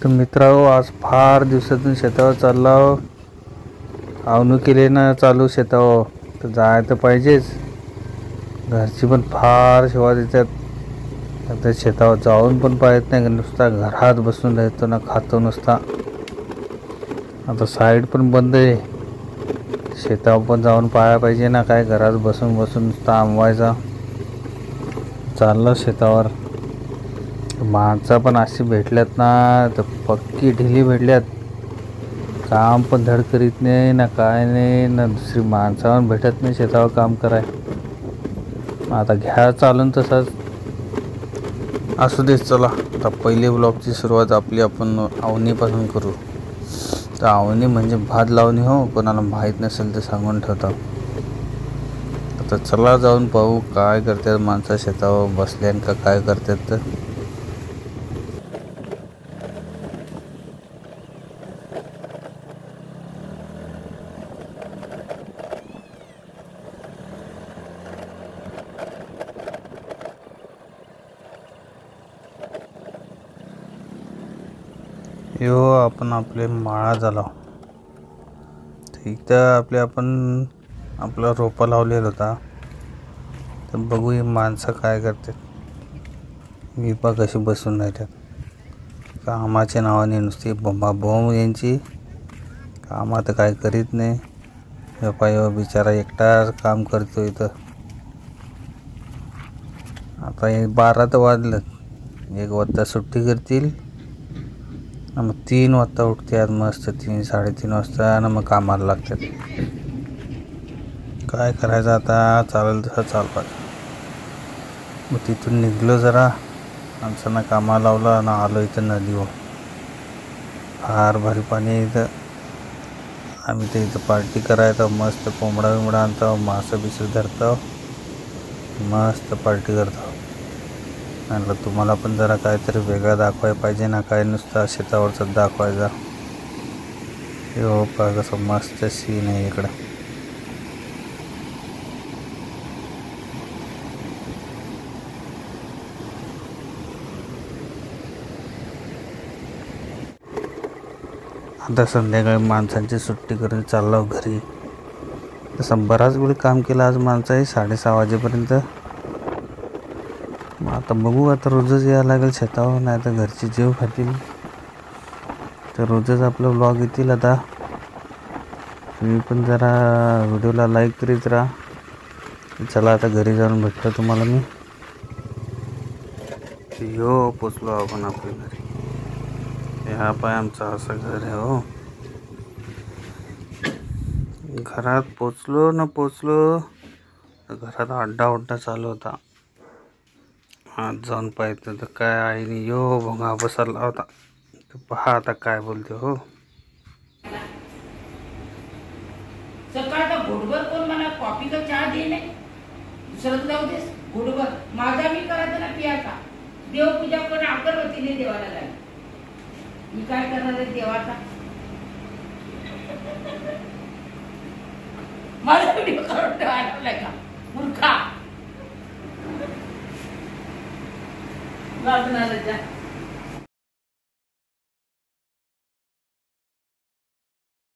तर मित्रांनो, आज फार दिवसातून शेतावर चाललो. आवणू केले ना चालू शेतावर, तर जायला तर पाहिजेच. घरची पण फार सेवा देतात. आता शेतावर जाऊन पण पाहत नाही, नुसता घरात बसून राहतो ना, खातो नुसता. आता साईड पण बंद आहे. शेतावर पण जाऊन पाहायला पाहिजे ना, काय घरात बसून बसून नुसता आंबवायचा. चाललं शेतावर. माणसं पण अशी भेटल्यात ना, तर पक्की ढिली भेटल्यात. काम पण धड करीत नाही ना, काय नाही ना, दुसरी माणसं पण भेटत नाही शेतावर काम कराय. आता घ्या चालून तसंच असू देच. चला आता पहिली ब्लॉगची सुरुवात आपली आपण आवणीपासून करू. तर आवणी म्हणजे भात लावणी हो, कोणाला माहीत नसेल तर सांगून ठेवता. आता चला जाऊन पाहू काय करतात माणसं शेतावर बसल्यान का काय करतात. तर यो आपण आपले माळा झाला. इथं आपण आपला रोपा लावलेला होता. तर बघू ही माणसं काय करतात. विपा कशी बसून राहतात कामाच्या नावाने, नुसती बोंबाबोंब यांची. काम आता काय करीत नाही. व्यापारी बिचारा एकटाच काम करतो इथं. आता हे 12 तर वाजलं. 1 वाजता सुट्टी करतील, मग 3 वाजता उठतात मस्त. 3-3:30 वाजता ना मग कामाला लागतात. काय करायचं आता, चालेल तसं चालवा. मग तिथून निघलो, जरा माणसांना कामाला लावलं ना, आलो इथं नदीवर. फार भारी पाणी आहे इथं. आम्ही तर इथं पार्टी करायचं, मस्त कोंबडा बिंबडा आणतो, मासं बिसं धरतो, मस्त पार्टी करतो. म्हटलं तुम्हाला पण जरा काहीतरी वेगळं दाखवायला पाहिजे ना, काय नुसतं शेतावरचं दाखवायचा. हो का, कसं मस्त सीन आहे इकडं. आता संध्याकाळी माणसांची सुट्टी करून चाललो घरी. तसं बराच वेळ काम केलं आज माणसाही, 6:30 वाजेपर्यंत. मग आता बघू, आता रोजच यायला लागेल शेतावर, नाही तर घरची जेव खातील. तर रोजच आपलं ब्लॉग येतील. आता तुम्ही पण जरा व्हिडिओला लाईक करीत राहा. चला आता घरी जाऊन भेटतो तुम्हाला मी. यो पोचलो आपण आपल्या घरी. हा पाय आमचं असं घर आहे हो. घरात पोचलो ना पोचलो, घरात अड्डा चालू होता. आज जाऊन पाहिजे तर काय आहे, यो भोंगा बसला होता. तर पहा आता काय बोलते हो. सकाळचा घोटभर कोण मला कॉफी का चहा दे नाही, दुसरं जाऊ देस. घोटभर माझा मी करायचा ना पियाचा. देवपूजा पण अगरबत्तीने देवाला लागली. मी काय करणार आहे देवाचा. माझा व्हिडिओ काढून ठेवायला का मूर्खा.